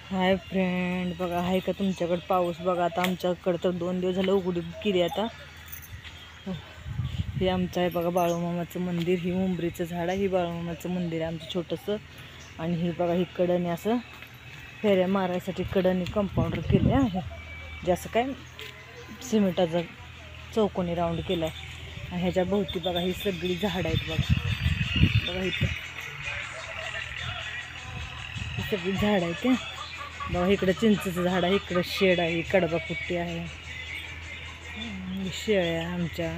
Hi friend, बघा आहे का तुमच्याकडे पाऊस? बघा आता आमच्याकडे तर 2 दिवस झालं उघडी केली. आता हे आमचं आहे बघा बाळूमामाचं मंदिर. ही उंबरीचं झाड आहे, ही बाळूमामाचं मंदिर आहे आमचं छोटंसं. आणि हे बघा ही कडणी असं फेऱ्या मारायसाठी कडणी कंपाऊंडर केलं आहे, जसं काय सिमेंटाचा चौकोनी राऊंड केला आहे. आणि ह्याच्या भोवती बघा ही सगळी झाडं आहेत. बघा इथं ही सगळी झाडं आहेत. बघा इकडं चिंचेचं झाड आहे, इकडं शेड आहे, कडबा कुट्टी आहे, शेळ्या आमच्या.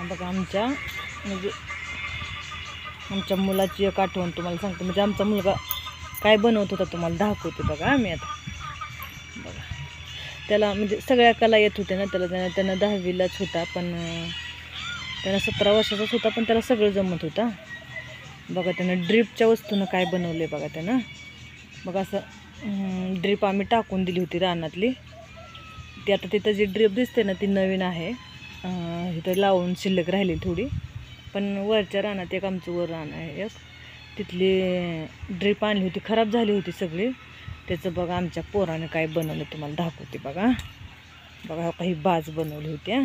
बघा आमच्या म्हणजे आमच्या मुलाची एक आठवण तुम्हाला सांगतो. म्हणजे आमचा मुलगा काय बनवत होता तुम्हाला दाखवते. बघा आम्ही आता बघा त्याला म्हणजे सगळ्या कला येत होत्या ना त्यानं 10वीलाच होता, पण त्यानं 17 वर्षाचाच होता, पण त्याला सगळं जमत होता. बघा त्यानं ड्रीपच्या वस्तूनं काय बनवले बघा त्यानं. बघा असं ड्रीप आम्ही टाकून दिली होती रानातली. ती आता तिथं जी ड्रीप दिसते ना ती नवीन आहे, इथं लावून शिल्लक राहिली थोडी. पण वरच्या रानात एक आमचं वर रान आहे एक, तिथली ड्रीप आणली होती, खराब झाली होती सगळी. त्याचं बघा आमच्या पोरानं काय बनवलं तुम्हाला दाखवते. बघा बघा काही बाज बनवली होती.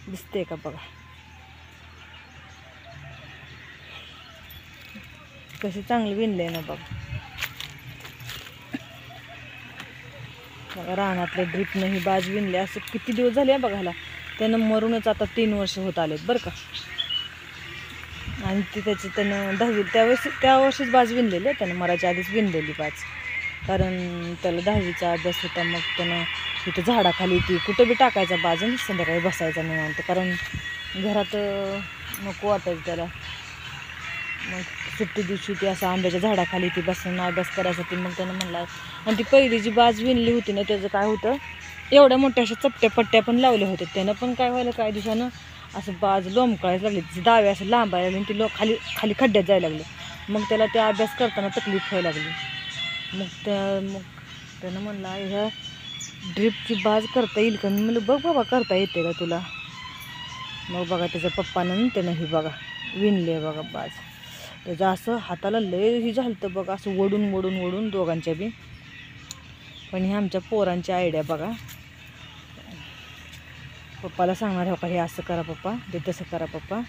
दिसते का? बघा कसे चांगले विणले ना. बघा बघा रानातल्या ड्रीपनं ही बाज विणले. असं किती दिवस झाले बघायला, त्यानं मरूनच आता 3 वर्ष होत आलेत बरं का. आणि ती त्यानं 10वी त्या वर्षीच बाज विणलेली आहे त्यानं, मराच्या आधीच विणलेली बाज. कारण त्याला 10वीचा अभ्यास होता. मग त्यानं तिथं झाडाखाली ती कुठं बी टाकायचा बाज आणि संध्याकाळी बसायचा निवांत, कारण घरात नको वाटायचं त्याला. मग सुट्टी दिवशी ती असं आंब्याच्या झाडाखाली ती बसून अभ्यास करायसाठी. मग त्यानं म्हणला, आणि ती पहिली जी बाज विणली होती ना त्याचं काय होतं, एवढ्या मोठ्या अशा चपट्या पट्ट्या पण लावल्या होत्या त्यानं. पण काय व्हायला काही दिवसानं असं बाज लोंबकाळायला लागली, तिचे दावे असं लांबायला लागले आणि ती खाली खाली खड्ड्यात जायला लागले. मग त्याला ते अभ्यास करताना तकलीफ व्हायला लागली. मग त्यानं म्हणला ह्या ड्रीपची बाज करता येईल का? मी म्हणलं बघ बाबा करता येते का तुला. मग बघा त्याच्या पप्पानं त्यानं ही बघा विणले बघा बाज. त्याचं असं हाताला लय ही झालं तर बघा, असं ओढून ओढून ओढून दोघांच्या बी. पण हे आमच्या पोरांची आयडिया बघा. पप्पाला सांगणार हो का हे असं करा पप्पा, ते तसं करा पप्पा.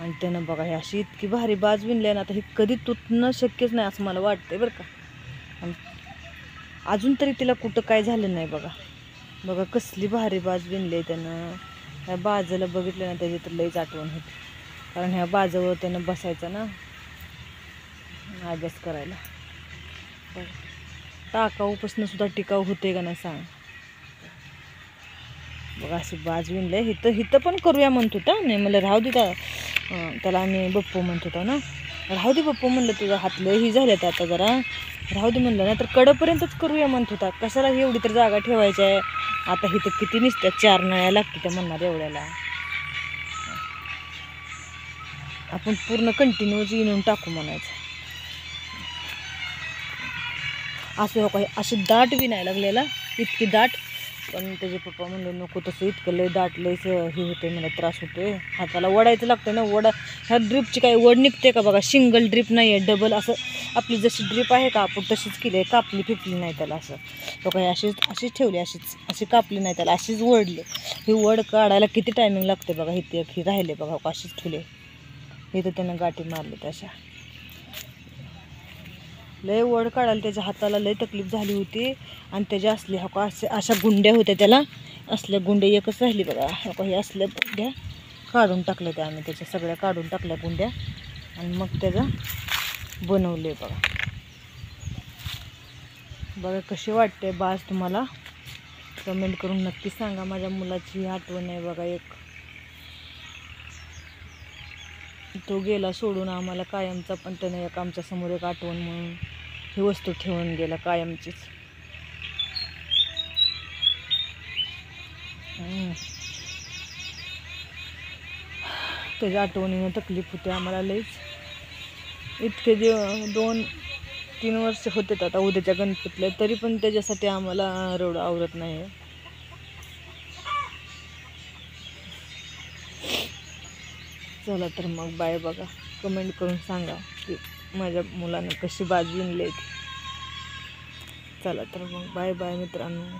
आणि त्यानं बघा हे अशी इतकी भारी बाज विणली ना, आता हे कधी तुटणं शक्यच नाही असं मला वाटतंय बरं का. आणि अजून तरी तिला कुठं काय झालं नाही बघा. बघा कसली भारी बाज विणली आहे त्यानं. ह्या बाजाला बघितलं ना त्याची तर लईच आठवण होती, कारण ह्या बाजावर त्यानं बसायचं ना अभ्यास करायला. टाकाऊपासून सुद्धा टिकाऊ होते का नाही सांग. बघा अशी बाज विणले. हिथं पण करूया म्हणत होता. नाही मला राहू दे, त्याला आम्ही बप्पू म्हणत होता ना. राहू दे बप्पू म्हणलं, तुझं हातलं ही झालं तर आता जरा राहू दे म्हणलं ना, तर कडपर्यंतच करूया म्हणत होता. कशाला एवढी तर जागा ठेवायची आहे. आता हिथं किती निसत्या 4 नळ्या लागते त्या म्हणणार एवढ्याला. आपण पूर्ण कंटिन्यूच विणून टाकू म्हणायचं. असं हो काही अशी दाट विणायला लागलेला, इतकी दाट. पण त्याचे पप्पा म्हणले नको तसं, इतकं लय दाट लयच हे होते, मला त्रास होतोय, हाताला वडायचं लागतं ना. ह्या ड्रीपची काही वड निघते का बघा. सिंगल ड्रीप नाही आहे, डबल असं आपली जशी ड्रीप आहे का आपण तशीच केली आहे. कापली फिपली नाही त्याला. असं तो काही अशीच ठेवली, अशी कापली नाही त्याला, अशीच वडली. ही वड काढायला किती टायमिंग लागते बघा. इथे एक ही राहिले बघा, अशीच ठेवली. इथं त्यानं गाठी मारली तशा. लय वड काढायला त्याच्या हाताला लय तकलीफ झाली होती. आणि त्याच्या असले हो का अशा गुंड्या होत्या त्याला, असल्या गुंड्या एकच राहिली बघा. हो का हे असल्या गुंड्या काढून टाकल्या त्या आम्ही, त्याच्या सगळ्या काढून टाकल्या गुंड्या. आणि मग त्याचं बनवले बघा. बघा कशी वाटते बाज तुम्हाला, कमेंट करून नक्की सांगा. माझ्या मुलाची आठवण आहे बघा एक. तो गेला सोडून आम्हाला कायमचा, पण त्याने एक आमच्या समोर एक आठवण म्हणून ही वस्तू ठेवून गेला कायमचीच. त्याच्या आठवणीनं तकलीफ होते आम्हाला लईच. इतके 2-3 वर्ष होते आता उद्याच्या गणपतीला, तरी पण त्याच्यासाठी आम्हाला रडू आवरत नाही. चला तर मग बाय. बघा कमेंट करून सांगा की माझ्या मुलानं कशी बाज विणली. चला तर मग बाय बाय मित्रांनो.